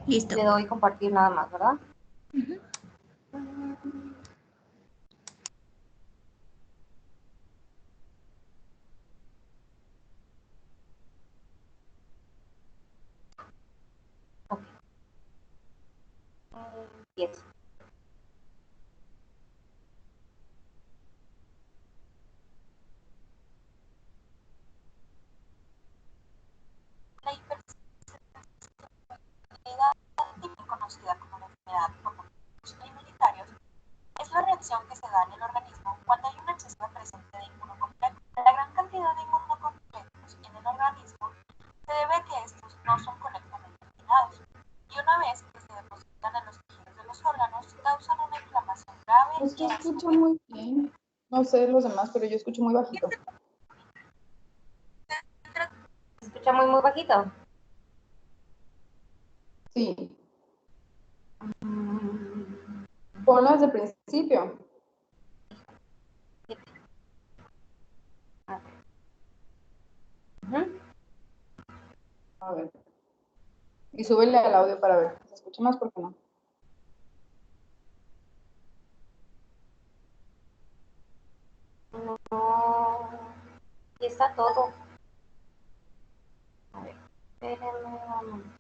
Listo. Le doy compartir nada más, ¿verdad? Ujú. Ok. Empiezo. La hipersensibilidad, también conocida como la enfermedad por los inmunitarios, es la reacción que se da en el organismo cuando hay una excesiva presencia de inmunocomplejos. La gran cantidad de inmunocomplejos en el organismo se debe a que estos no son correctamente eliminados y una vez que se depositan en los tejidos de los órganos causan una inflamación grave. Es que escucho muy bien. No sé los demás, pero yo escucho muy bajito. ¿Se escucha muy bajito? Sí. Ponlo desde el principio. A ver. Y súbele al audio para ver. ¿Se escucha más? ¿Por qué no? No. Y está todo. A ver, espérenme un momento.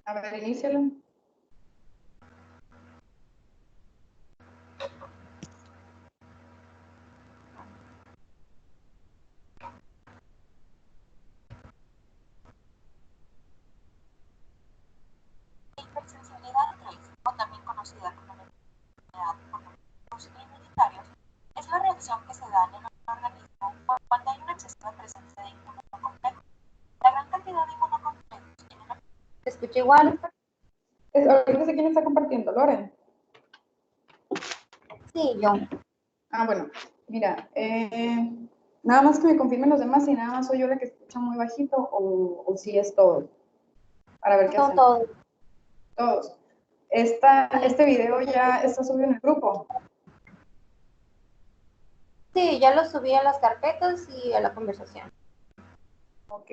A ver, inícialo. La hipersensibilidad 3, o también conocida como la enfermedad por los inmunitarios, es la reacción que se da en el organismo cuando hay una excesiva presencia de inmunocomplejos. La gran cantidad de inmunocomplejos en el organismo. ¿Se escucha igual? Ahorita sé quién está compartiendo, Loren. Sí, yo. Ah, bueno. Mira, nada más que me confirmen los demás si nada más soy yo la que escucha muy bajito o si es todo. Para ver qué Son hacemos. todos. Todos. Este video ya está subido en el grupo. Sí, ya lo subí a las carpetas y a la conversación. Ok.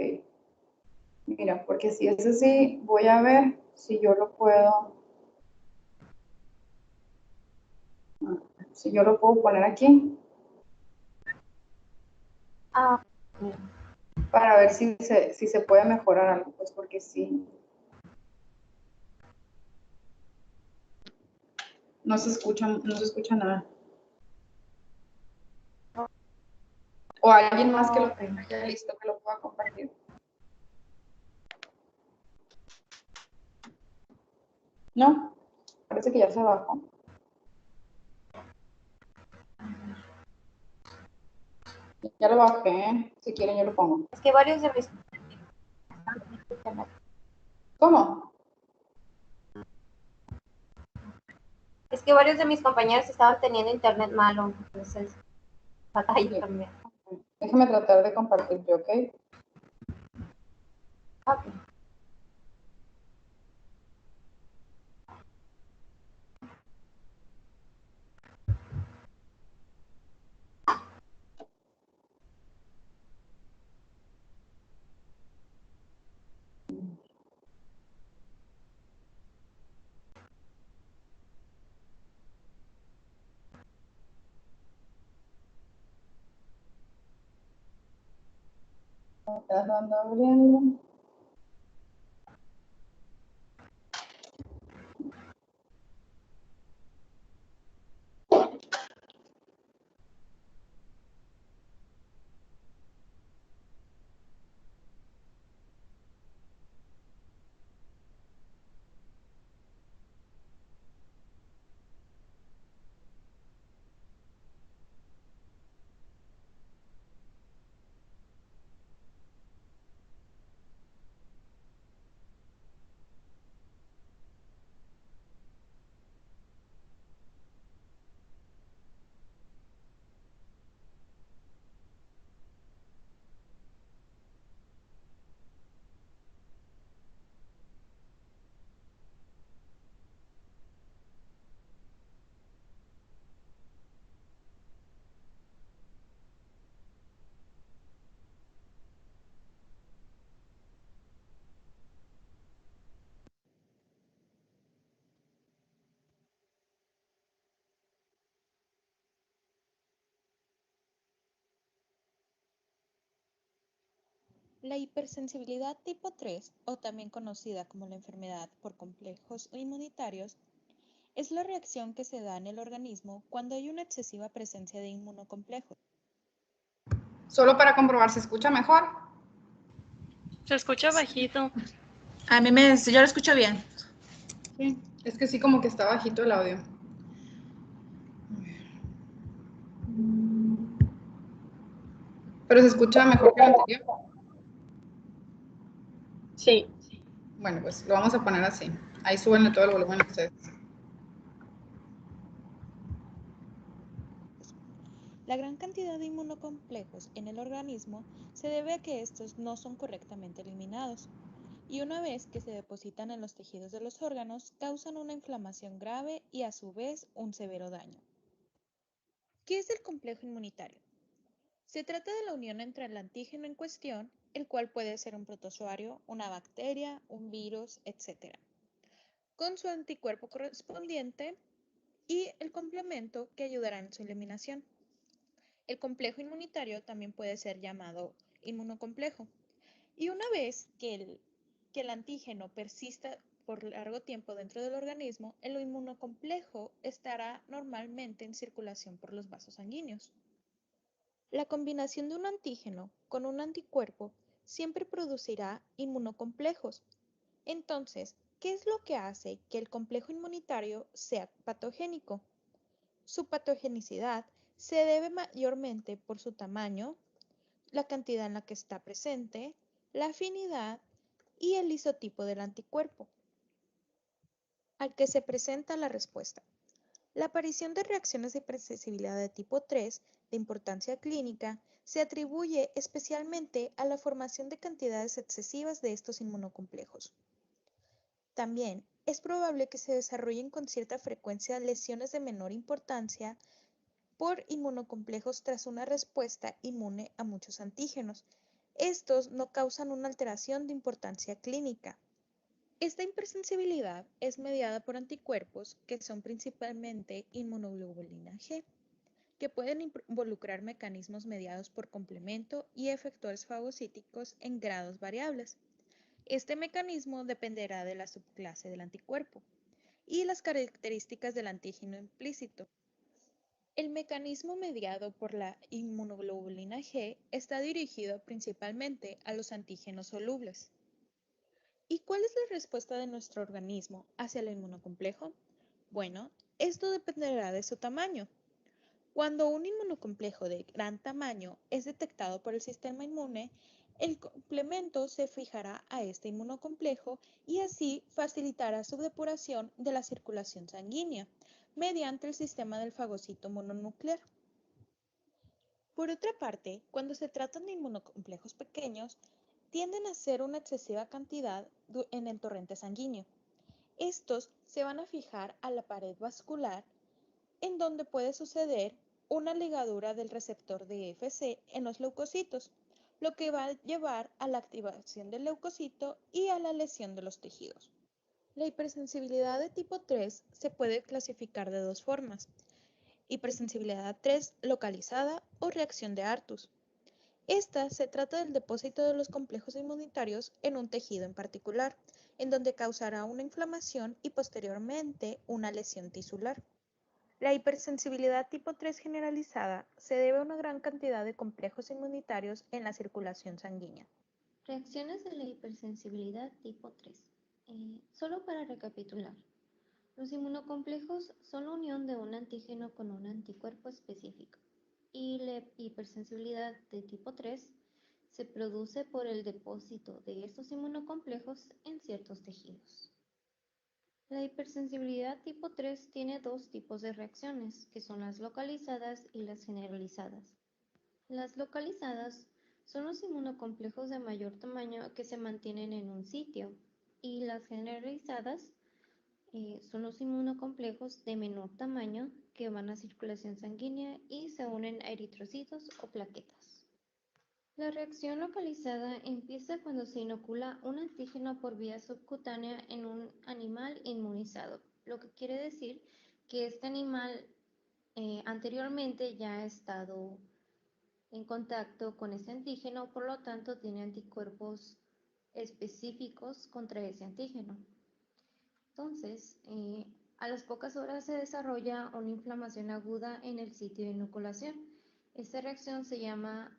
Mira, porque si es así, voy a ver si yo lo puedo. Si yo lo puedo poner aquí. Ah, Para ver si se puede mejorar algo, pues porque sí. No se escucha nada. O alguien más que lo tenga ya listo, que lo pueda compartir. ¿No? Parece que ya se bajó. Ya lo bajé. Si quieren, yo lo pongo. es que varios de mis... ¿Cómo? Es que varios de mis compañeros estaban teniendo internet malo, entonces batalla Sí. también. Déjame tratar de compartir yo, ¿ok? Ok. Tratando de abriendo. La hipersensibilidad tipo 3, o también conocida como la enfermedad por complejos inmunitarios, es la reacción que se da en el organismo cuando hay una excesiva presencia de inmunocomplejos. Solo para comprobar, ¿se escucha mejor? Se escucha bajito. Yo lo escucho bien. Sí, es que sí, como que está bajito el audio. Pero se escucha mejor que el anterior. Sí. Bueno, pues lo vamos a poner así. Ahí súbenle todo el volumen a ustedes. La gran cantidad de inmunocomplejos en el organismo se debe a que estos no son correctamente eliminados, y una vez que se depositan en los tejidos de los órganos, causan una inflamación grave y a su vez un severo daño. ¿Qué es el complejo inmunitario? Se trata de la unión entre el antígeno en cuestión, el cual puede ser un protozoario, una bacteria, un virus, etc., con su anticuerpo correspondiente y el complemento que ayudará en su eliminación. El complejo inmunitario también puede ser llamado inmunocomplejo. Y una vez que el antígeno persista por largo tiempo dentro del organismo, el inmunocomplejo estará normalmente en circulación por los vasos sanguíneos. La combinación de un antígeno con un anticuerpo siempre producirá inmunocomplejos. Entonces, ¿qué es lo que hace que el complejo inmunitario sea patogénico? Su patogenicidad se debe mayormente por su tamaño, la cantidad en la que está presente, la afinidad y el isotipo del anticuerpo al que se presenta la respuesta. La aparición de reacciones de hipersensibilidad de tipo 3 de importancia clínica se atribuye especialmente a la formación de cantidades excesivas de estos inmunocomplejos. También es probable que se desarrollen con cierta frecuencia lesiones de menor importancia por inmunocomplejos tras una respuesta inmune a muchos antígenos. Estos no causan una alteración de importancia clínica. Esta hipersensibilidad es mediada por anticuerpos que son principalmente inmunoglobulina G, que pueden involucrar mecanismos mediados por complemento y efectores fagocíticos en grados variables. Este mecanismo dependerá de la subclase del anticuerpo y las características del antígeno implícito. El mecanismo mediado por la inmunoglobulina G está dirigido principalmente a los antígenos solubles. ¿Y cuál es la respuesta de nuestro organismo hacia el inmunocomplejo? Bueno, esto dependerá de su tamaño. Cuando un inmunocomplejo de gran tamaño es detectado por el sistema inmune, el complemento se fijará a este inmunocomplejo y así facilitará su depuración de la circulación sanguínea mediante el sistema del fagocito mononuclear. Por otra parte, cuando se tratan de inmunocomplejos pequeños, tienden a ser una excesiva cantidad en el torrente sanguíneo. Estos se van a fijar a la pared vascular, en donde puede suceder una ligadura del receptor de FC en los leucocitos, lo que va a llevar a la activación del leucocito y a la lesión de los tejidos. La hipersensibilidad de tipo 3 se puede clasificar de dos formas: hipersensibilidad 3 localizada o reacción de Artus. Esta se trata del depósito de los complejos inmunitarios en un tejido en particular, en donde causará una inflamación y posteriormente una lesión tisular. La hipersensibilidad tipo 3 generalizada se debe a una gran cantidad de complejos inmunitarios en la circulación sanguínea. Reacciones de la hipersensibilidad tipo 3. Solo para recapitular, los inmunocomplejos son la unión de un antígeno con un anticuerpo específico, y la hipersensibilidad de tipo 3 se produce por el depósito de estos inmunocomplejos en ciertos tejidos. La hipersensibilidad tipo 3 tiene dos tipos de reacciones, que son las localizadas y las generalizadas. Las localizadas son los inmunocomplejos de mayor tamaño que se mantienen en un sitio, y las generalizadas son los inmunocomplejos de menor tamaño que van a circulación sanguínea y se unen a eritrocitos o plaquetas. La reacción localizada empieza cuando se inocula un antígeno por vía subcutánea en un animal inmunizado, lo que quiere decir que este animal anteriormente ya ha estado en contacto con ese antígeno, por lo tanto tiene anticuerpos específicos contra ese antígeno. Entonces, a las pocas horas se desarrolla una inflamación aguda en el sitio de inoculación. Esta reacción se llama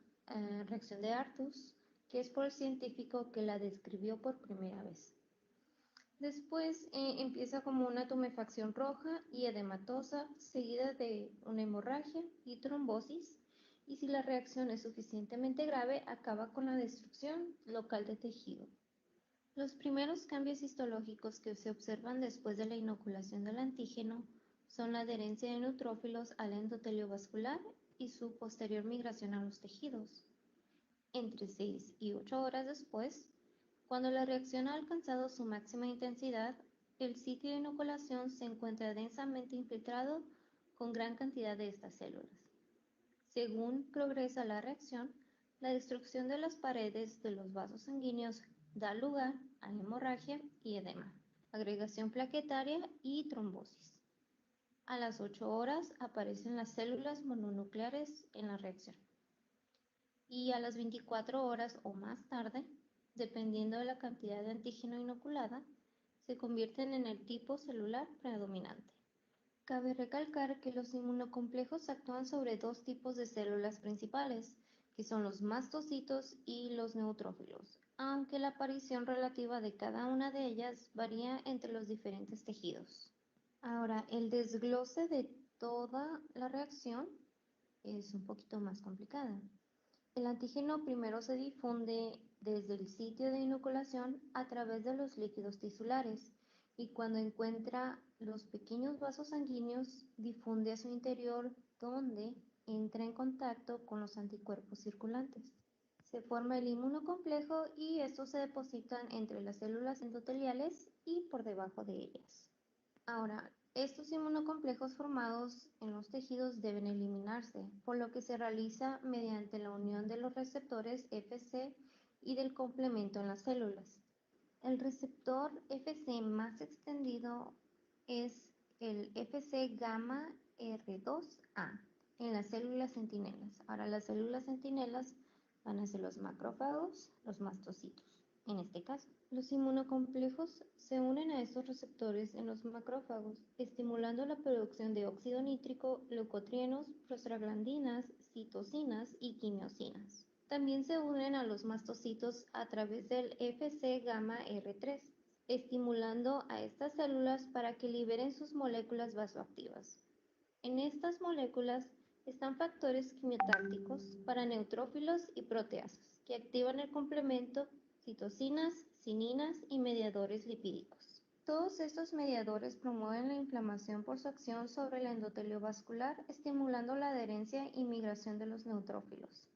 reacción de Artus, que es por el científico que la describió por primera vez. Después empieza como una tumefacción roja y edematosa, seguida de una hemorragia y trombosis, y si la reacción es suficientemente grave, acaba con la destrucción local de tejido. Los primeros cambios histológicos que se observan después de la inoculación del antígeno son la adherencia de neutrófilos al endotelio vascular y su posterior migración a los tejidos. Entre 6 y 8 horas después, cuando la reacción ha alcanzado su máxima intensidad, el sitio de inoculación se encuentra densamente infiltrado con gran cantidad de estas células. Según progresa la reacción, la destrucción de las paredes de los vasos sanguíneos da lugar a hemorragia y edema, agregación plaquetaria y trombosis. A las 8 horas aparecen las células mononucleares en la reacción. Y a las 24 horas o más tarde, dependiendo de la cantidad de antígeno inoculada, se convierten en el tipo celular predominante. Cabe recalcar que los inmunocomplejos actúan sobre dos tipos de células principales, que son los mastocitos y los neutrófilos, aunque la aparición relativa de cada una de ellas varía entre los diferentes tejidos. Ahora, el desglose de toda la reacción es un poquito más complicada. El antígeno primero se difunde desde el sitio de inoculación a través de los líquidos tisulares y cuando encuentra los pequeños vasos sanguíneos difunde a su interior donde entra en contacto con los anticuerpos circulantes. Se forma el inmunocomplejo y estos se depositan entre las células endoteliales y por debajo de ellas. Ahora, estos inmunocomplejos formados en los tejidos deben eliminarse, por lo que se realiza mediante la unión de los receptores Fc y del complemento en las células. El receptor Fc más extendido es el Fc gamma R2A en las células centinelas. Ahora, las células centinelas van a ser los macrófagos, los mastocitos. En este caso, los inmunocomplejos se unen a estos receptores en los macrófagos, estimulando la producción de óxido nítrico, leucotrienos, prostaglandinas, citocinas y quimiosinas. También se unen a los mastocitos a través del Fc gamma R3, estimulando a estas células para que liberen sus moléculas vasoactivas. En estas moléculas están factores quimiotácticos para neutrófilos y proteasas, que activan el complemento citocinas, cininas y mediadores lipídicos. Todos estos mediadores promueven la inflamación por su acción sobre el endotelio vascular, estimulando la adherencia y migración de los neutrófilos.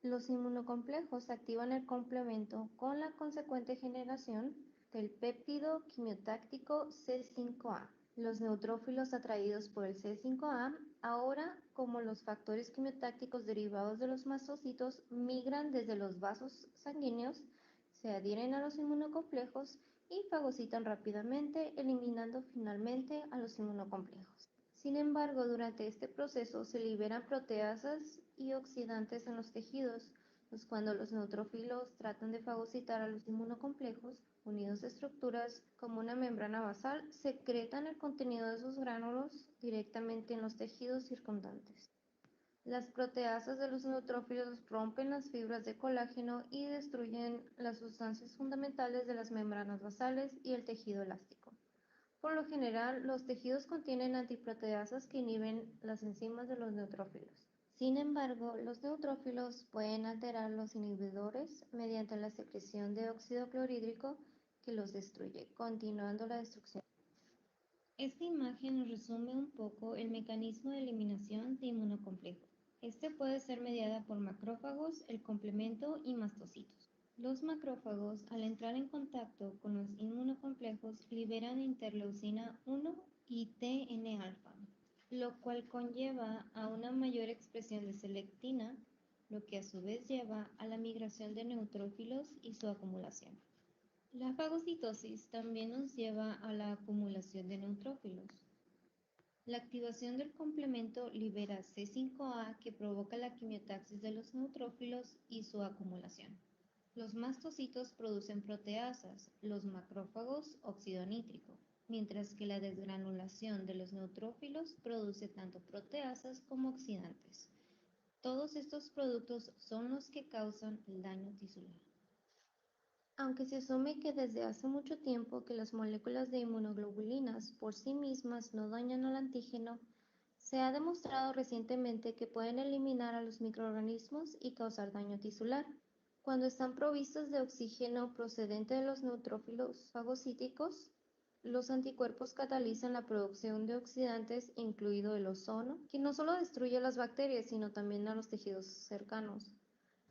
Los inmunocomplejos activan el complemento con la consecuente generación del péptido quimiotáctico C5A. Los neutrófilos atraídos por el C5A, ahora como los factores quimiotácticos derivados de los mastocitos, migran desde los vasos sanguíneos, se adhieren a los inmunocomplejos y fagocitan rápidamente, eliminando finalmente a los inmunocomplejos. Sin embargo, durante este proceso se liberan proteasas y oxidantes en los tejidos, pues cuando los neutrófilos tratan de fagocitar a los inmunocomplejos, unidos a estructuras como una membrana basal, secretan el contenido de sus gránulos directamente en los tejidos circundantes. Las proteasas de los neutrófilos rompen las fibras de colágeno y destruyen las sustancias fundamentales de las membranas basales y el tejido elástico. Por lo general, los tejidos contienen antiproteasas que inhiben las enzimas de los neutrófilos. Sin embargo, los neutrófilos pueden alterar los inhibidores mediante la secreción de óxido clorhídrico que los destruye, continuando la destrucción. Esta imagen nos resume un poco el mecanismo de eliminación de inmunocomplejos. Este puede ser mediada por macrófagos, el complemento y mastocitos. Los macrófagos, al entrar en contacto con los inmunocomplejos, liberan interleucina 1 y TNA-alfa, lo cual conlleva a una mayor expresión de selectina, lo que a su vez lleva a la migración de neutrófilos y su acumulación. La fagocitosis también nos lleva a la acumulación de neutrófilos. La activación del complemento libera C5A que provoca la quimiotaxis de los neutrófilos y su acumulación. Los mastocitos producen proteasas, los macrófagos óxido nítrico, mientras que la desgranulación de los neutrófilos produce tanto proteasas como oxidantes. Todos estos productos son los que causan el daño tisular. Aunque se asume que desde hace mucho tiempo que las moléculas de inmunoglobulinas por sí mismas no dañan al antígeno, se ha demostrado recientemente que pueden eliminar a los microorganismos y causar daño tisular. Cuando están provistos de oxígeno procedente de los neutrófilos fagocíticos, los anticuerpos catalizan la producción de oxidantes, incluido el ozono, que no solo destruye las bacterias, sino también a los tejidos cercanos.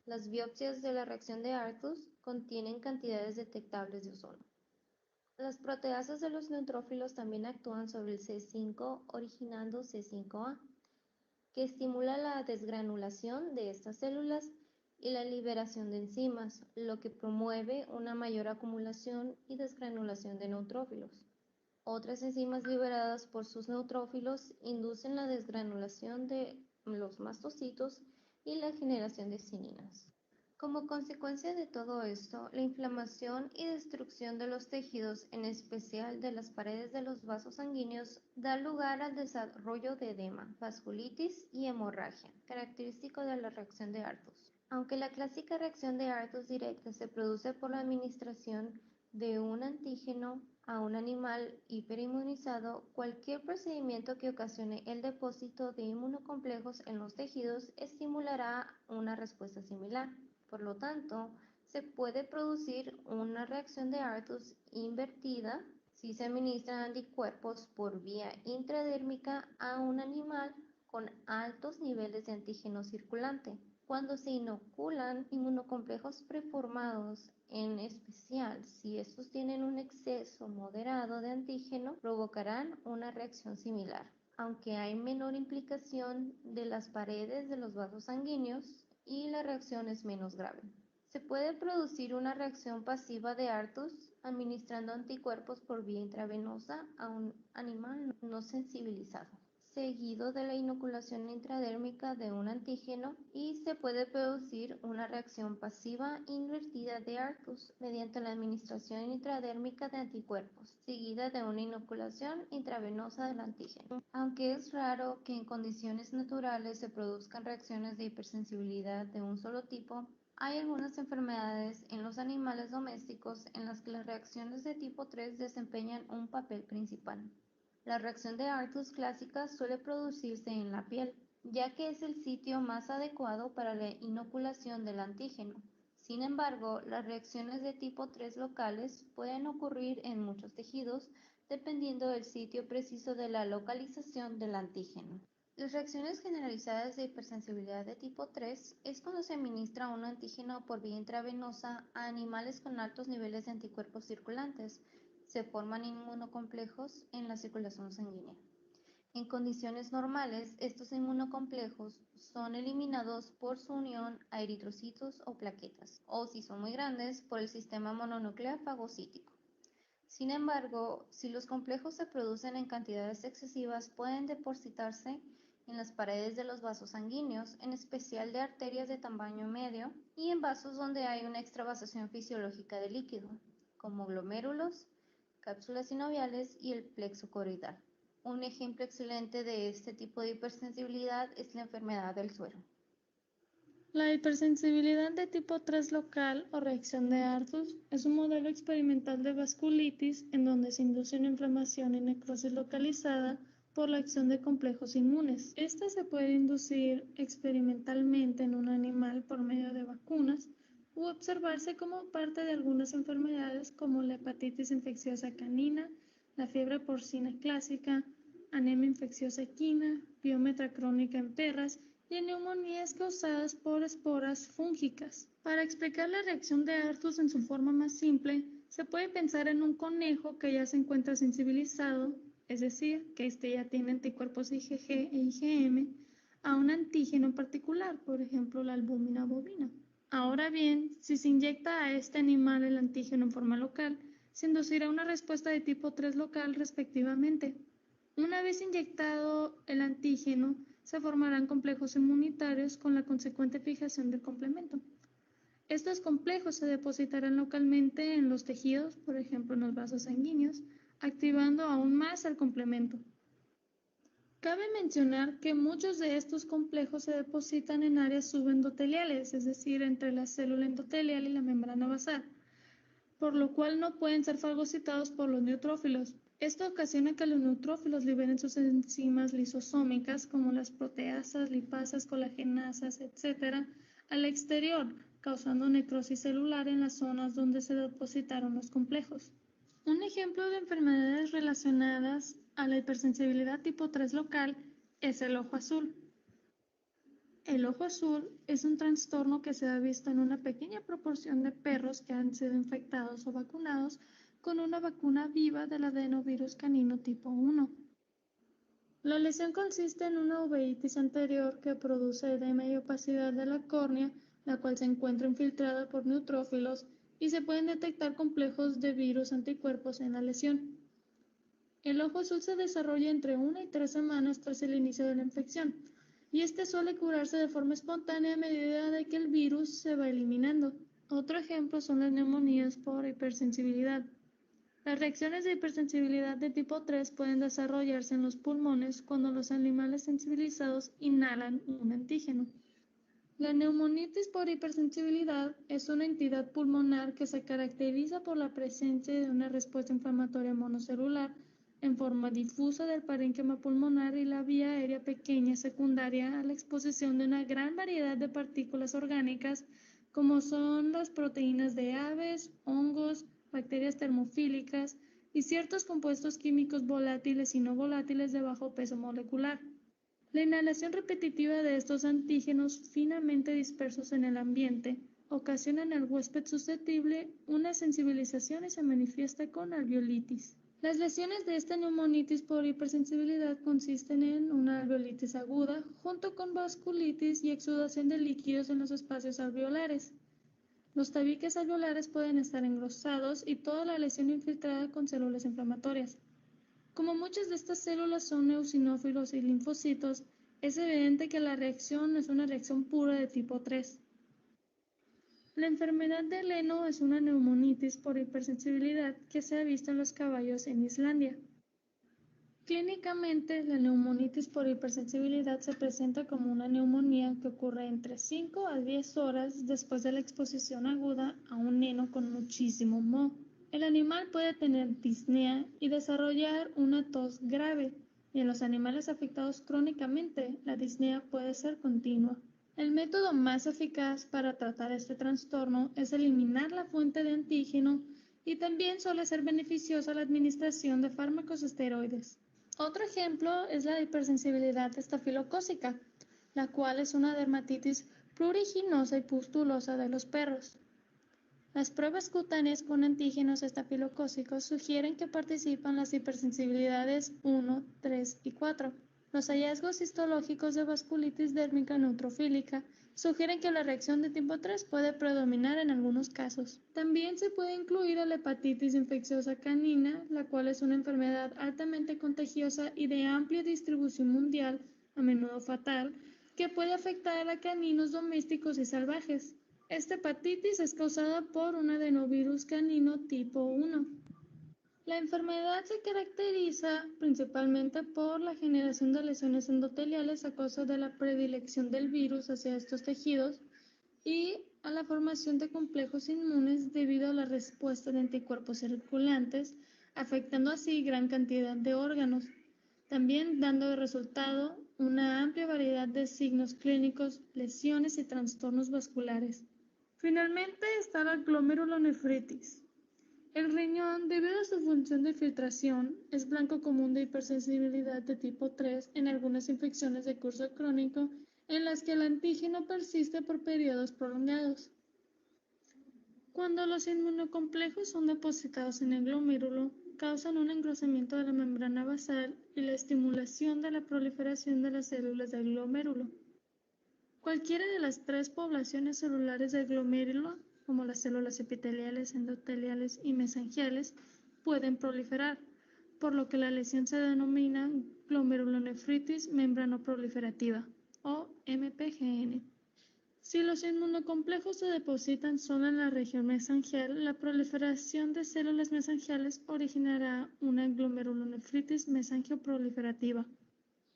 Las biopsias de la reacción de Artus contienen cantidades detectables de ozono. Las proteasas de los neutrófilos también actúan sobre el C5, originando C5A, que estimula la desgranulación de estas células y la liberación de enzimas, lo que promueve una mayor acumulación y desgranulación de neutrófilos. Otras enzimas liberadas por sus neutrófilos inducen la desgranulación de los mastocitos y la generación de cininas. Como consecuencia de todo esto, la inflamación y destrucción de los tejidos, en especial de las paredes de los vasos sanguíneos, da lugar al desarrollo de edema, vasculitis y hemorragia, característico de la reacción de Artus. Aunque la clásica reacción de Artus directa se produce por la administración de un antígeno a un animal hiperinmunizado, cualquier procedimiento que ocasione el depósito de inmunocomplejos en los tejidos estimulará una respuesta similar. Por lo tanto, se puede producir una reacción de Artus invertida si se administran anticuerpos por vía intradérmica a un animal con altos niveles de antígeno circulante. Cuando se inoculan inmunocomplejos preformados, en especial si estos tienen un exceso moderado de antígeno, provocarán una reacción similar. Aunque hay menor implicación de las paredes de los vasos sanguíneos y la reacción es menos grave. Se puede producir una reacción pasiva de Artus administrando anticuerpos por vía intravenosa a un animal no sensibilizado, seguido de la inoculación intradérmica de un antígeno, y se puede producir una reacción pasiva invertida de Artus mediante la administración intradérmica de anticuerpos, seguida de una inoculación intravenosa del antígeno. Aunque es raro que en condiciones naturales se produzcan reacciones de hipersensibilidad de un solo tipo, hay algunas enfermedades en los animales domésticos en las que las reacciones de tipo 3 desempeñan un papel principal. La reacción de Artus clásica suele producirse en la piel, ya que es el sitio más adecuado para la inoculación del antígeno. Sin embargo, las reacciones de tipo 3 locales pueden ocurrir en muchos tejidos, dependiendo del sitio preciso de la localización del antígeno. Las reacciones generalizadas de hipersensibilidad de tipo 3 es cuando se administra un antígeno por vía intravenosa a animales con altos niveles de anticuerpos circulantes. Se forman inmunocomplejos en la circulación sanguínea. En condiciones normales, estos inmunocomplejos son eliminados por su unión a eritrocitos o plaquetas, o si son muy grandes, por el sistema mononuclear fagocítico. Sin embargo, si los complejos se producen en cantidades excesivas, pueden depositarse en las paredes de los vasos sanguíneos, en especial de arterias de tamaño medio, y en vasos donde hay una extravasación fisiológica de líquido, como glomérulos, cápsulas sinoviales y el plexo coroidal. Un ejemplo excelente de este tipo de hipersensibilidad es la enfermedad del suero. La hipersensibilidad de tipo 3 local o reacción de Artus es un modelo experimental de vasculitis en donde se induce una inflamación y necrosis localizada por la acción de complejos inmunes. Esta se puede inducir experimentalmente en un animal por medio de vacunas u observarse como parte de algunas enfermedades como la hepatitis infecciosa canina, la fiebre porcina clásica, anemia infecciosa equina, piometra crónica en perras y en neumonías causadas por esporas fúngicas. Para explicar la reacción de Artus en su forma más simple, se puede pensar en un conejo que ya se encuentra sensibilizado, es decir, que este ya tiene anticuerpos IgG e IgM, a un antígeno en particular, por ejemplo la albúmina bovina. Ahora bien, si se inyecta a este animal el antígeno en forma local, se inducirá una respuesta de tipo 3 local respectivamente. Una vez inyectado el antígeno, se formarán complejos inmunitarios con la consecuente fijación del complemento. Estos complejos se depositarán localmente en los tejidos, por ejemplo en los vasos sanguíneos, activando aún más el complemento. Cabe mencionar que muchos de estos complejos se depositan en áreas subendoteliales, es decir, entre la célula endotelial y la membrana basal, por lo cual no pueden ser fagocitados por los neutrófilos. Esto ocasiona que los neutrófilos liberen sus enzimas lisosómicas, como las proteasas, lipasas, colagenasas, etc., al exterior, causando necrosis celular en las zonas donde se depositaron los complejos. Un ejemplo de enfermedades relacionadas a la hipersensibilidad tipo 3 local es el ojo azul. El ojo azul es un trastorno que se ha visto en una pequeña proporción de perros que han sido infectados o vacunados con una vacuna viva del adenovirus canino tipo 1. La lesión consiste en una uveitis anterior que produce edema y opacidad de la córnea, la cual se encuentra infiltrada por neutrófilos y se pueden detectar complejos de virus anticuerpos en la lesión. El ojo azul se desarrolla entre 1 y 3 semanas tras el inicio de la infección, y este suele curarse de forma espontánea a medida de que el virus se va eliminando. Otro ejemplo son las neumonías por hipersensibilidad. Las reacciones de hipersensibilidad de tipo 3 pueden desarrollarse en los pulmones cuando los animales sensibilizados inhalan un antígeno. La neumonitis por hipersensibilidad es una entidad pulmonar que se caracteriza por la presencia de una respuesta inflamatoria monocelular en forma difusa del parénquima pulmonar y la vía aérea pequeña secundaria a la exposición de una gran variedad de partículas orgánicas como son las proteínas de aves, hongos, bacterias termofílicas y ciertos compuestos químicos volátiles y no volátiles de bajo peso molecular. La inhalación repetitiva de estos antígenos finamente dispersos en el ambiente ocasiona en el huésped susceptible una sensibilización y se manifiesta con alveolitis. Las lesiones de esta neumonitis por hipersensibilidad consisten en una alveolitis aguda junto con vasculitis y exudación de líquidos en los espacios alveolares. Los tabiques alveolares pueden estar engrosados y toda la lesión infiltrada con células inflamatorias. Como muchas de estas células son eosinófilos y linfocitos, es evidente que la reacción es una reacción pura de tipo 3. La enfermedad de Leno es una neumonitis por hipersensibilidad que se ha visto en los caballos en Islandia. Clínicamente, la neumonitis por hipersensibilidad se presenta como una neumonía que ocurre entre 5 a 10 horas después de la exposición aguda a un heno con muchísimo moho. El animal puede tener disnea y desarrollar una tos grave, y en los animales afectados crónicamente, la disnea puede ser continua. El método más eficaz para tratar este trastorno es eliminar la fuente de antígeno y también suele ser beneficiosa la administración de fármacos esteroides. Otro ejemplo es la hipersensibilidad estafilocócica, la cual es una dermatitis pruriginosa y pustulosa de los perros. Las pruebas cutáneas con antígenos estafilocócicos sugieren que participan las hipersensibilidades 1, 3 y 4. Los hallazgos histológicos de vasculitis dérmica neutrofílica sugieren que la reacción de tipo 3 puede predominar en algunos casos. También se puede incluir a la hepatitis infecciosa canina, la cual es una enfermedad altamente contagiosa y de amplia distribución mundial, a menudo fatal, que puede afectar a caninos domésticos y salvajes. Esta hepatitis es causada por un adenovirus canino tipo 1. La enfermedad se caracteriza principalmente por la generación de lesiones endoteliales a causa de la predilección del virus hacia estos tejidos y a la formación de complejos inmunes debido a la respuesta de anticuerpos circulantes, afectando así gran cantidad de órganos, también dando de resultado una amplia variedad de signos clínicos, lesiones y trastornos vasculares. Finalmente está la glomerulonefritis. El riñón, debido a su función de filtración, es blanco común de hipersensibilidad de tipo 3 en algunas infecciones de curso crónico en las que el antígeno persiste por periodos prolongados. Cuando los inmunocomplejos son depositados en el glomérulo, causan un engrosamiento de la membrana basal y la estimulación de la proliferación de las células del glomérulo. Cualquiera de las tres poblaciones celulares del glomérulo, como las células epiteliales, endoteliales y mesangiales, pueden proliferar, por lo que la lesión se denomina glomerulonefritis membranoproliferativa, o MPGN. Si los inmunocomplejos se depositan solo en la región mesangial, la proliferación de células mesangiales originará una glomerulonefritis mesangioproliferativa.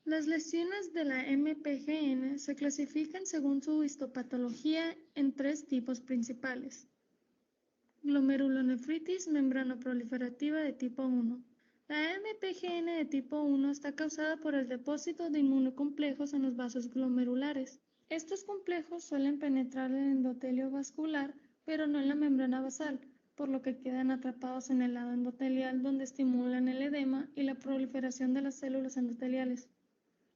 Las lesiones de la MPGN se clasifican según su histopatología en 3 tipos principales. Glomerulonefritis membranoproliferativa de tipo 1. La MPGN de tipo 1 está causada por el depósito de inmunocomplejos en los vasos glomerulares. Estos complejos suelen penetrar el endotelio vascular, pero no en la membrana basal, por lo que quedan atrapados en el lado endotelial donde estimulan el edema y la proliferación de las células endoteliales.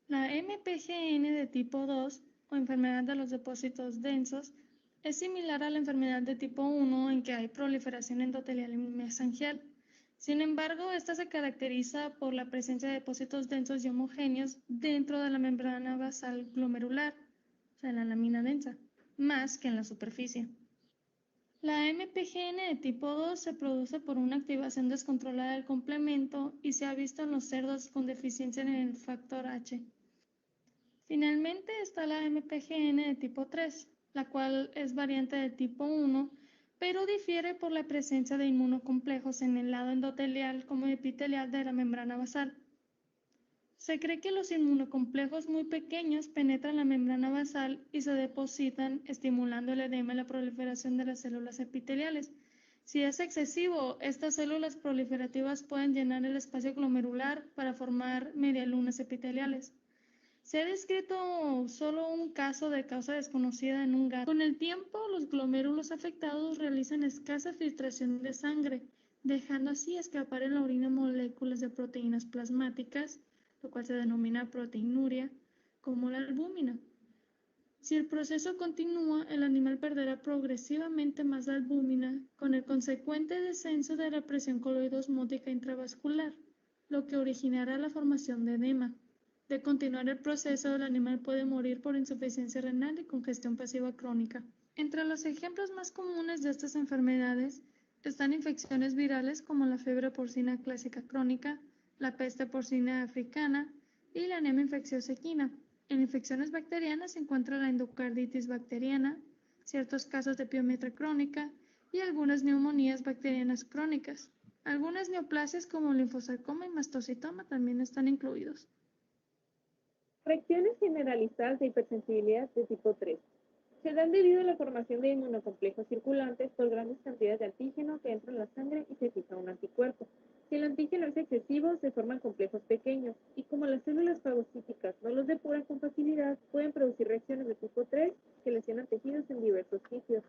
La MPGN de tipo 2, o enfermedad de los depósitos densos, es similar a la enfermedad de tipo 1 en que hay proliferación endotelial y mesangial. Sin embargo, esta se caracteriza por la presencia de depósitos densos y homogéneos dentro de la membrana basal glomerular, o sea, en la lámina densa, más que en la superficie. La MPGN de tipo 2 se produce por una activación descontrolada del complemento y se ha visto en los cerdos con deficiencia en el factor H. Finalmente está la MPGN de tipo 3, la cual es variante de tipo 1, pero difiere por la presencia de inmunocomplejos en el lado endotelial como epitelial de la membrana basal. Se cree que los inmunocomplejos muy pequeños penetran la membrana basal y se depositan, estimulando el edema y la proliferación de las células epiteliales. Si es excesivo, estas células proliferativas pueden llenar el espacio glomerular para formar medialunas epiteliales. Se ha descrito solo un caso de causa desconocida en un gato. Con el tiempo, los glomérulos afectados realizan escasa filtración de sangre, dejando así escapar en la orina moléculas de proteínas plasmáticas, lo cual se denomina proteinuria, como la albúmina. Si el proceso continúa, el animal perderá progresivamente más albúmina, con el consecuente descenso de la presión coloidosmótica intravascular, lo que originará la formación de edema. De continuar el proceso, el animal puede morir por insuficiencia renal y congestión pasiva crónica. Entre los ejemplos más comunes de estas enfermedades están infecciones virales como la fiebre porcina clásica crónica, la peste porcina africana y la anemia infecciosa equina. En infecciones bacterianas se encuentra la endocarditis bacteriana, ciertos casos de piometría crónica y algunas neumonías bacterianas crónicas. Algunas neoplasias como linfosarcoma y mastocitoma también están incluidos. Reacciones generalizadas de hipersensibilidad de tipo 3. Se dan debido a la formación de inmunocomplejos circulantes por grandes cantidades de antígeno que entran en la sangre y se fija un anticuerpo. Si el antígeno es excesivo, se forman complejos pequeños, y como las células fagocíticas no los depuran con facilidad, pueden producir reacciones de tipo 3 que lesionan tejidos en diversos sitios.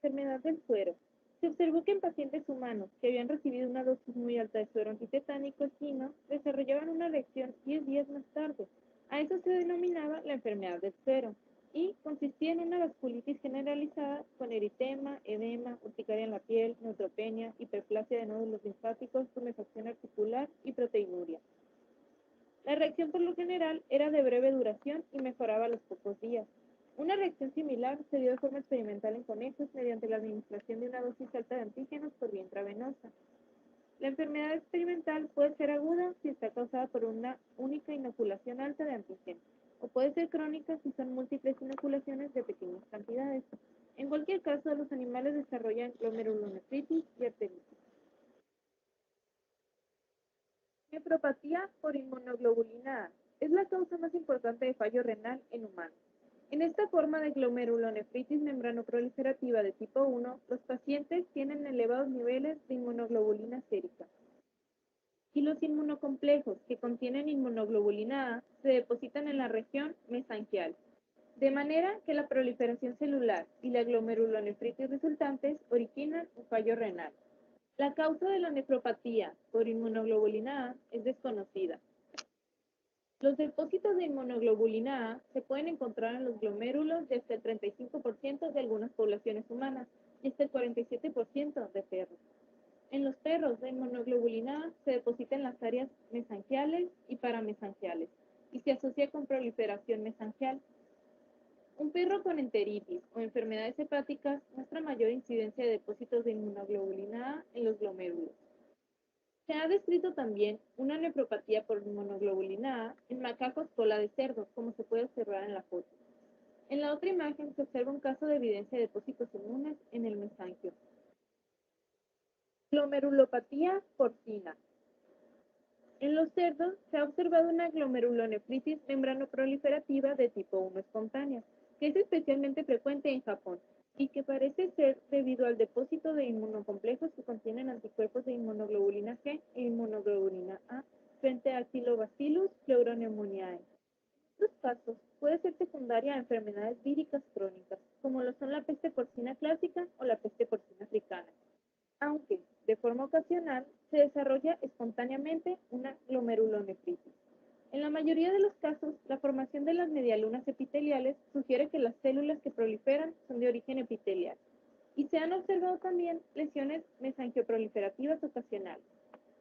Enfermedad del suero. Se observó que en pacientes humanos que habían recibido una dosis muy alta de suero antitetánico equino desarrollaban una reacción 10 días más tarde. A eso se denominaba la enfermedad del suero y consistía en una vasculitis generalizada con eritema, edema, urticaria en la piel, neutropenia, hiperplasia de nódulos linfáticos, tumefacción articular y proteinuria. La reacción por lo general era de breve duración y mejoraba a los pocos días. Una reacción similar se dio de forma experimental en conejos mediante la administración de una dosis alta de antígenos por vía intravenosa. La enfermedad experimental puede ser aguda si está causada por una única inoculación alta de antígenos, o puede ser crónica si son múltiples inoculaciones de pequeñas cantidades. En cualquier caso, los animales desarrollan glomerulonefritis y arteritis. Nefropatía por inmunoglobulina A es la causa más importante de fallo renal en humanos. En esta forma de glomerulonefritis membranoproliferativa de tipo 1, los pacientes tienen elevados niveles de inmunoglobulina sérica. Y los inmunocomplejos que contienen inmunoglobulina A se depositan en la región mesangial, de manera que la proliferación celular y la glomerulonefritis resultantes originan un fallo renal. La causa de la nefropatía por inmunoglobulina A es desconocida. Los depósitos de inmunoglobulina A se pueden encontrar en los glomérulos de hasta el 35% de algunas poblaciones humanas y hasta el 47% de perros. En los perros, la inmunoglobulina A se deposita en las áreas mesangiales y paramesangiales y se asocia con proliferación mesangial. Un perro con enteritis o enfermedades hepáticas muestra mayor incidencia de depósitos de inmunoglobulina A en los glomérulos. Se ha descrito también una nefropatía por inmunoglobulina A en macacos cola de cerdo, como se puede observar en la foto. En la otra imagen se observa un caso de evidencia de depósitos inmunes en el mesanquio. Glomerulopatía porcina. En los cerdos se ha observado una glomerulonefritis membranoproliferativa de tipo 1 espontánea, que es especialmente frecuente en Japón y que parece ser debido al depósito de inmunocomplejos que contienen anticuerpos de inmunoglobulina G e inmunoglobulina A frente a Actylobacillus pleuropneumoniae. En estos casos puede ser secundaria a enfermedades víricas crónicas, como lo son la peste porcina clásica o la peste porcina africana, aunque de forma ocasional se desarrolla espontáneamente una glomerulonefritis. En la mayoría de los casos, la formación de las medialunas epiteliales sugiere que las células que proliferan son de origen epitelial, y se han observado también lesiones mesangioproliferativas ocasionales.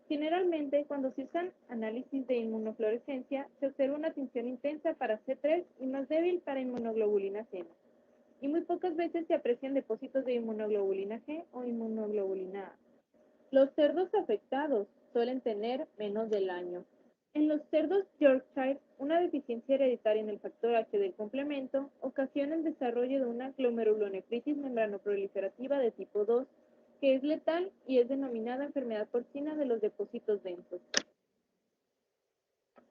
Generalmente, cuando se usan análisis de inmunofluorescencia, se observa una tinción intensa para C3 y más débil para inmunoglobulina G, y muy pocas veces se aprecian depósitos de inmunoglobulina G o inmunoglobulina A. Los cerdos afectados suelen tener menos del año. En los cerdos Yorkshire, una deficiencia hereditaria en el factor H del complemento ocasiona el desarrollo de una glomerulonefritis membranoproliferativa de tipo 2, que es letal y es denominada enfermedad porcina de los depósitos densos.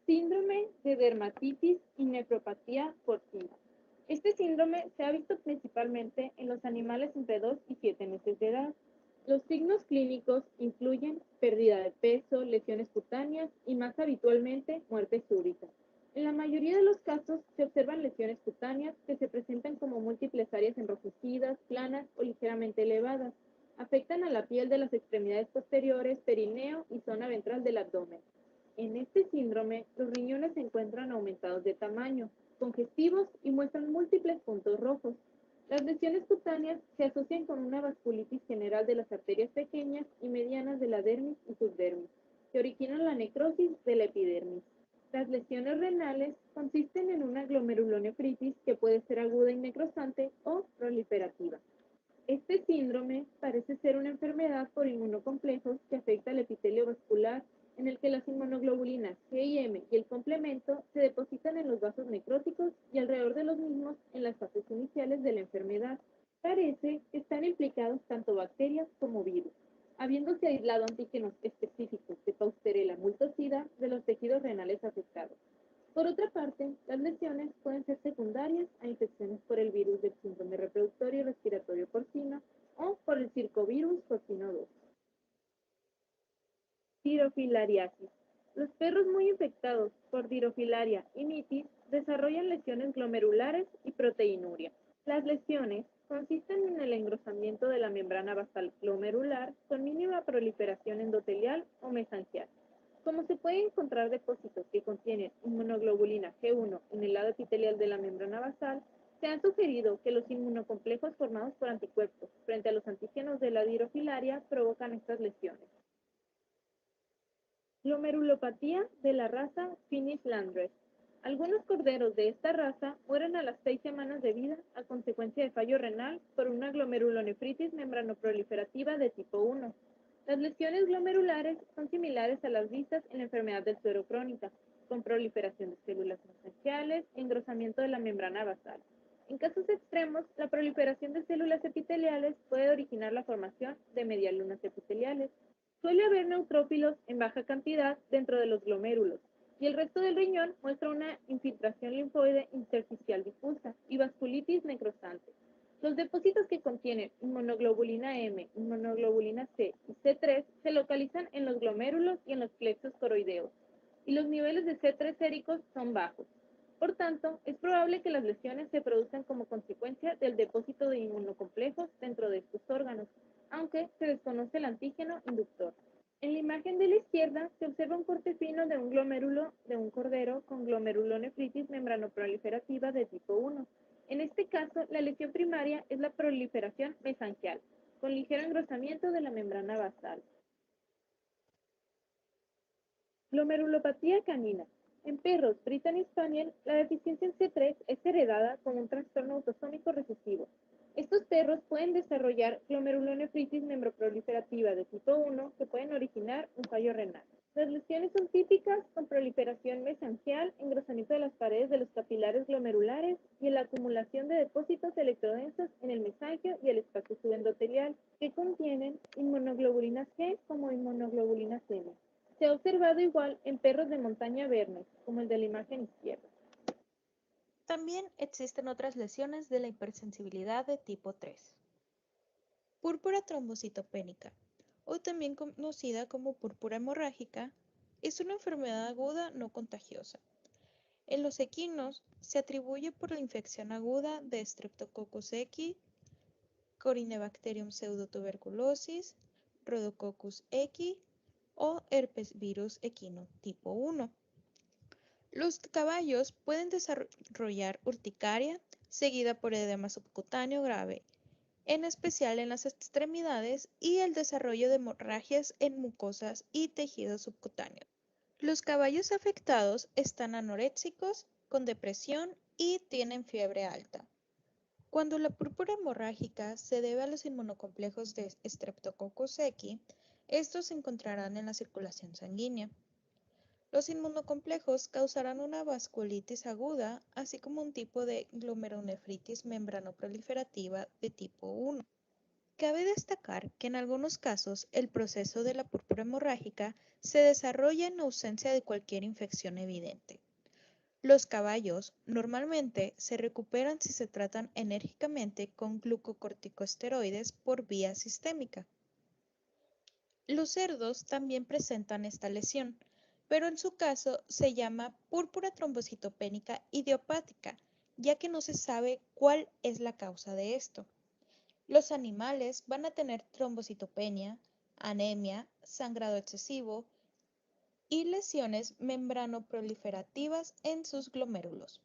Síndrome de dermatitis y nefropatía porcina. Este síndrome se ha visto principalmente en los animales entre 2 y 7 meses de edad. Los signos clínicos incluyen pérdida de peso, lesiones cutáneas y, más habitualmente, muerte súbita. En la mayoría de los casos se observan lesiones cutáneas que se presentan como múltiples áreas enrojecidas, planas o ligeramente elevadas. Afectan a la piel de las extremidades posteriores, perineo y zona ventral del abdomen. En este síndrome, los riñones se encuentran aumentados de tamaño, congestivos y muestran múltiples puntos rojos. Las lesiones cutáneas se asocian con una vasculitis general de las arterias pequeñas y medianas de la dermis y subdermis, que originan la necrosis de la epidermis. Las lesiones renales consisten en una glomerulonefritis que puede ser aguda y necrosante o proliferativa. Este síndrome parece ser una enfermedad por inmunocomplejos que afecta al epitelio vascular, en el que las inmunoglobulinas G y M y el complemento se depositan en los vasos necróticos y alrededor de los mismos en las fases iniciales de la enfermedad. Parece que están implicados tanto bacterias como virus, habiéndose aislado antígenos específicos de Pausterella multocida de los tejidos renales afectados. Por otra parte, las lesiones pueden ser secundarias a infecciones por el virus del síndrome reproductorio y respiratorio porcino o por el circovirus porcino 2. Dirofilariasis. Los perros muy infectados por dirofilaria y mitis desarrollan lesiones glomerulares y proteinuria. Las lesiones consisten en el engrosamiento de la membrana basal glomerular con mínima proliferación endotelial o mesangial. Como se pueden encontrar depósitos que contienen inmunoglobulina G1 en el lado epitelial de la membrana basal, se ha sugerido que los inmunocomplejos formados por anticuerpos frente a los antígenos de la dirofilaria provocan estas lesiones. Glomerulopatía de la raza Finnish Landrace. Algunos corderos de esta raza mueren a las 6 semanas de vida a consecuencia de fallo renal por una glomerulonefritis membranoproliferativa de tipo 1. Las lesiones glomerulares son similares a las vistas en la enfermedad del suero crónica, con proliferación de células mesangiales y engrosamiento de la membrana basal. En casos extremos, la proliferación de células epiteliales puede originar la formación de medialunas epiteliales. Suele haber neutrófilos en baja cantidad dentro de los glomérulos, y el resto del riñón muestra una infiltración linfoide intersticial difusa y vasculitis necrosante. Los depósitos que contienen inmunoglobulina M, inmunoglobulina C y C3 se localizan en los glomérulos y en los plexos coroideos, y los niveles de C3 séricos son bajos. Por tanto, es probable que las lesiones se produzcan como consecuencia del depósito de inmunocomplejos dentro de estos órganos, aunque se desconoce el antígeno inductor. En la imagen de la izquierda se observa un corte fino de un glomérulo de un cordero con glomerulonefritis membranoproliferativa de tipo 1. En este caso, la lesión primaria es la proliferación mesangial, con ligero engrosamiento de la membrana basal. Glomerulopatía canina. En perros Brittany Spaniel, la deficiencia en C3 es heredada como un trastorno autosómico recesivo. Estos perros pueden desarrollar glomerulonefritis membroproliferativa de tipo 1 que pueden originar un fallo renal. Las lesiones son típicas con proliferación mesangial, engrosamiento de las paredes de los capilares glomerulares y la acumulación de depósitos electrodensos en el mesangio y el espacio subendotelial que contienen inmunoglobulinas G como inmunoglobulinas M. Se ha observado igual en perros de montaña vermes, como el de la imagen izquierda. También existen otras lesiones de la hipersensibilidad de tipo 3. Púrpura trombocitopénica, o también conocida como púrpura hemorrágica, es una enfermedad aguda no contagiosa. En los equinos se atribuye por la infección aguda de Streptococcus equi, Corynebacterium pseudotuberculosis, Rhodococcus equi o herpes virus equino tipo 1. Los caballos pueden desarrollar urticaria seguida por edema subcutáneo grave, en especial en las extremidades, y el desarrollo de hemorragias en mucosas y tejidos subcutáneos. Los caballos afectados están anoréxicos, con depresión y tienen fiebre alta. Cuando la púrpura hemorrágica se debe a los inmunocomplejos de Streptococcus equi, estos se encontrarán en la circulación sanguínea. Los inmunocomplejos causarán una vasculitis aguda, así como un tipo de glomerulonefritis membranoproliferativa de tipo 1. Cabe destacar que en algunos casos el proceso de la púrpura hemorrágica se desarrolla en ausencia de cualquier infección evidente. Los caballos normalmente se recuperan si se tratan enérgicamente con glucocorticosteroides por vía sistémica. Los cerdos también presentan esta lesión, pero en su caso se llama púrpura trombocitopénica idiopática, ya que no se sabe cuál es la causa de esto. Los animales van a tener trombocitopenia, anemia, sangrado excesivo y lesiones membranoproliferativas en sus glomérulos,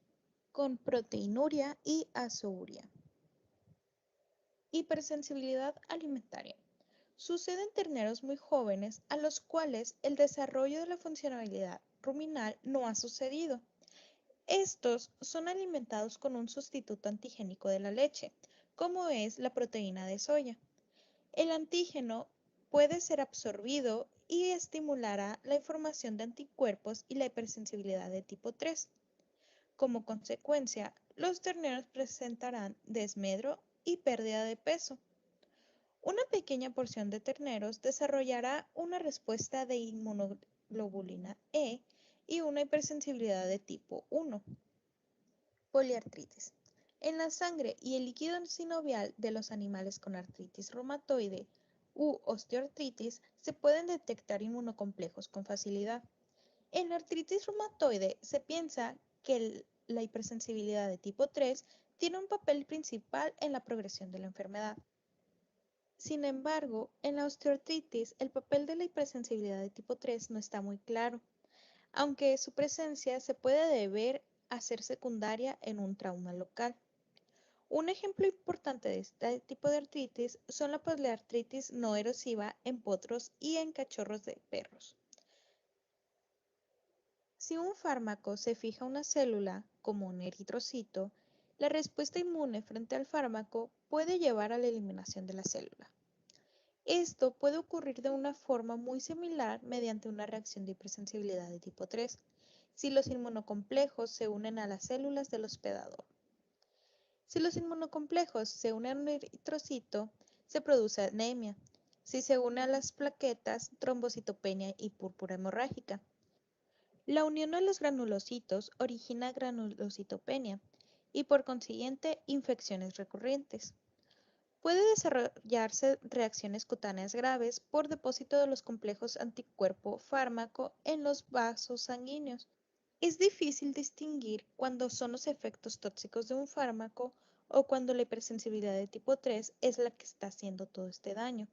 con proteinuria y azouria. Hipersensibilidad alimentaria. Sucede en terneros muy jóvenes a los cuales el desarrollo de la funcionalidad ruminal no ha sucedido. Estos son alimentados con un sustituto antigénico de la leche, como es la proteína de soya. El antígeno puede ser absorbido y estimulará la formación de anticuerpos y la hipersensibilidad de tipo 3. Como consecuencia, los terneros presentarán desmedro y pérdida de peso. Una pequeña porción de terneros desarrollará una respuesta de inmunoglobulina E y una hipersensibilidad de tipo 1. Poliartritis. En la sangre y el líquido sinovial de los animales con artritis reumatoide u osteoartritis se pueden detectar inmunocomplejos con facilidad. En la artritis reumatoide se piensa que la hipersensibilidad de tipo 3 tiene un papel principal en la progresión de la enfermedad. Sin embargo, en la osteoartritis el papel de la hipersensibilidad de tipo 3 no está muy claro, aunque su presencia se puede deber a ser secundaria en un trauma local. Un ejemplo importante de este tipo de artritis son la poliartritis no erosiva en potros y en cachorros de perros. Si un fármaco se fija a una célula, como un eritrocito, la respuesta inmune frente al fármaco puede llevar a la eliminación de la célula. Esto puede ocurrir de una forma muy similar mediante una reacción de hipersensibilidad de tipo 3, si los inmunocomplejos se unen a las células del hospedador. Si los inmunocomplejos se unen a un eritrocito, se produce anemia. Si se une a las plaquetas, trombocitopenia y púrpura hemorrágica. La unión de los granulocitos origina granulocitopenia y por consiguiente infecciones recurrentes. Puede desarrollarse reacciones cutáneas graves por depósito de los complejos anticuerpo-fármaco en los vasos sanguíneos. Es difícil distinguir cuándo son los efectos tóxicos de un fármaco o cuando la hipersensibilidad de tipo 3 es la que está haciendo todo este daño,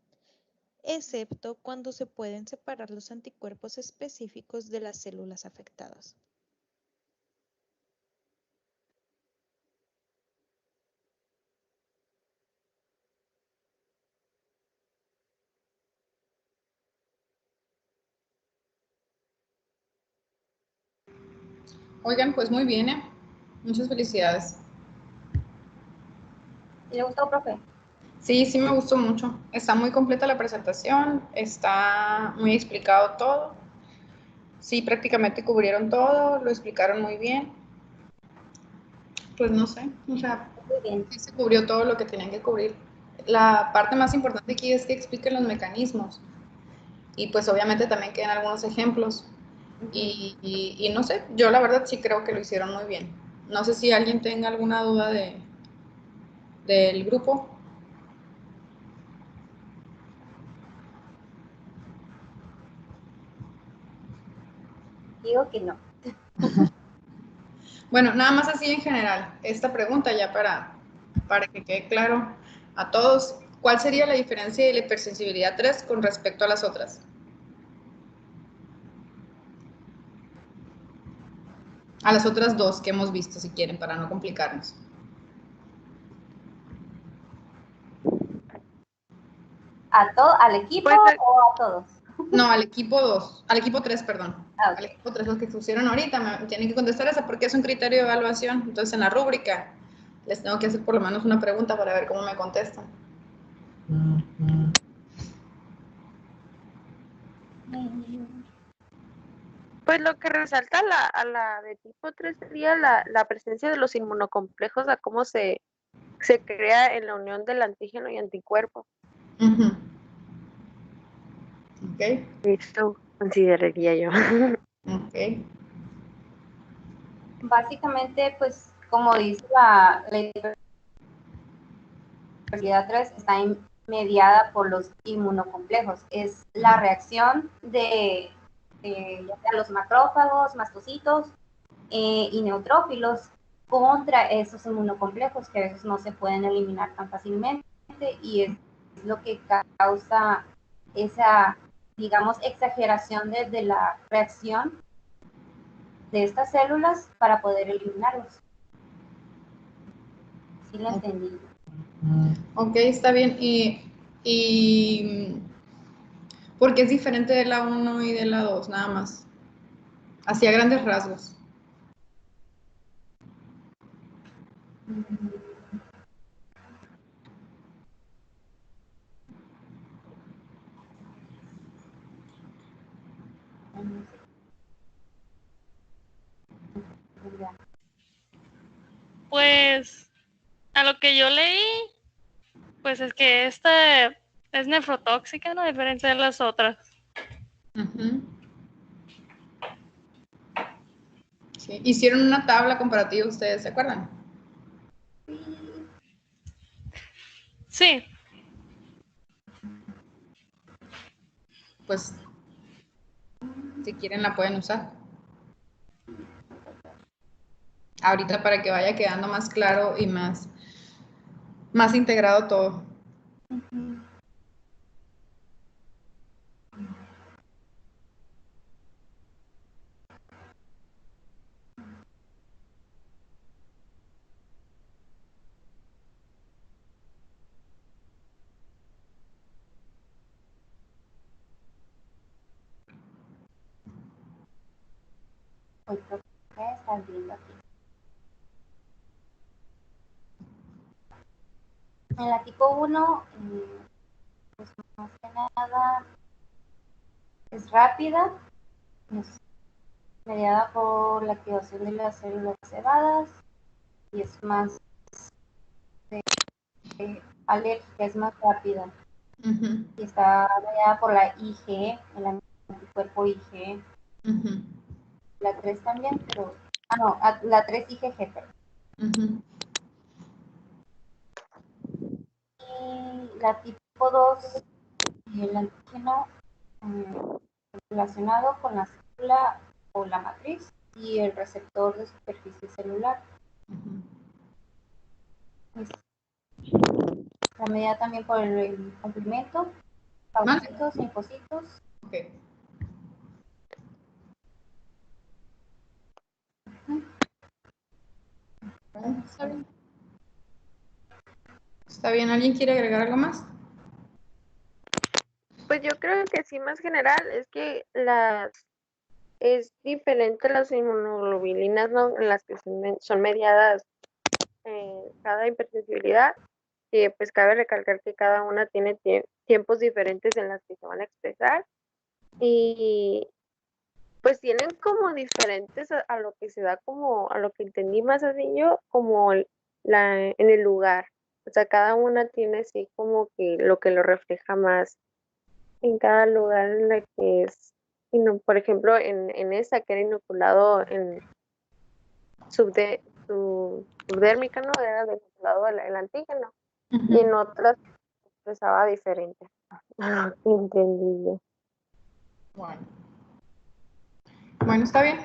excepto cuando se pueden separar los anticuerpos específicos de las células afectadas. Oigan, pues muy bien, ¿eh? Muchas felicidades. ¿Y le gustó, profe? Sí, sí me gustó mucho. Está muy completa la presentación, está muy explicado todo. Sí, prácticamente cubrieron todo, lo explicaron muy bien. Pues no sé, o sea, Muy bien. sí se cubrió todo lo que tenían que cubrir. La parte más importante aquí es que expliquen los mecanismos y pues obviamente también quedan algunos ejemplos. Y no sé, yo la verdad sí creo que lo hicieron muy bien. No sé si alguien tenga alguna duda del grupo. Digo que no. Bueno, nada más así en general, esta pregunta ya para que quede claro a todos, ¿cuál sería la diferencia de la hipersensibilidad 3 con respecto a las otras? A las otras dos que hemos visto, si quieren, para no complicarnos. ¿Al equipo Pues o a todos? No, al equipo 2, al equipo 3, perdón. Ah, ok. Al equipo 3, los que pusieron ahorita, me tienen que contestar esa porque es un criterio de evaluación. Entonces, en la rúbrica, les tengo que hacer por lo menos una pregunta para ver cómo me contestan. Pues lo que resalta a la de tipo 3 sería la presencia de los inmunocomplejos, a cómo se crea en la unión del antígeno y anticuerpo. Uh-huh. Ok. Eso consideraría yo. Ok. Básicamente, pues, como dice la hipersensibilidad 3, está mediada por los inmunocomplejos. Es la reacción de ya sea los macrófagos, mastocitos y neutrófilos contra esos inmunocomplejos que a veces no se pueden eliminar tan fácilmente y es lo que causa esa, digamos, exageración de la reacción de estas células para poder eliminarlos. ¿Sí lo entendí? Ok, está bien. Y ¿por qué es diferente de la 1 y de la 2, nada más? Así a grandes rasgos. Pues a lo que yo leí, pues es que esta es nefrotóxica, ¿no? A diferencia de las otras. Uh-huh. Sí. Hicieron una tabla comparativa, ¿ustedes se acuerdan? Sí, Pues si quieren la pueden usar. Ahorita para que vaya quedando más claro y más integrado todo. Hoy creo que estás viendo aquí. En la tipo 1, pues más que nada es rápida, es mediada por la activación de las células cebadas y es más alérgica, es más rápida. Uh-huh. Y está mediada por la IgE, el anticuerpo IgE. Uh-huh. La 3 también, pero... Ah, no, la 3 IgG, perdón. Uh-huh. Y la tipo 2, el antígeno relacionado con la célula o la matriz y el receptor de superficie celular. Está medida también por el complemento, fagocitos, linfocitos. Ok. Está bien. Está bien. ¿Alguien quiere agregar algo más? Pues yo creo que sí, más general, es que es diferente las inmunoglobulinas, ¿no? En las que son mediadas cada hipersensibilidad. Y pues cabe recalcar que cada una tiene tiempos diferentes en las que se van a expresar. Y pues tienen como diferentes a lo que se da, como a lo que entendí más así yo, como en el lugar. O sea, cada una tiene así como que lo refleja más en cada lugar en la que es. Y no, por ejemplo, en esa que era inoculado en subdérmica, ¿no? Era inoculado el antígeno. Y en otras se expresaba diferente. Entendí yo. Bueno, está bien.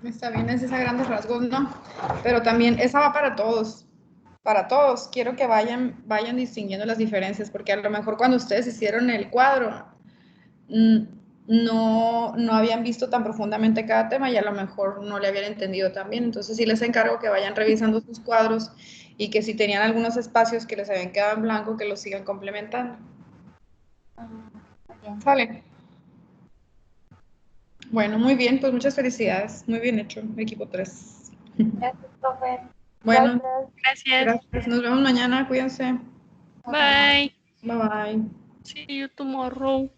Está bien, es a grandes rasgos, ¿no? Pero también esa va para todos. Para todos. Quiero que vayan distinguiendo las diferencias, porque a lo mejor cuando ustedes hicieron el cuadro, no habían visto tan profundamente cada tema y a lo mejor no le habían entendido tan bien. Entonces sí les encargo que vayan revisando sus cuadros y que si tenían algunos espacios que les habían quedado en blanco, que los sigan complementando. ¿Sale? Bueno, muy bien, pues muchas felicidades. Muy bien hecho, equipo 3. Gracias, profe. Bueno, Gracias. gracias. Nos vemos mañana. Cuídense. Bye. Bye bye. See you tomorrow.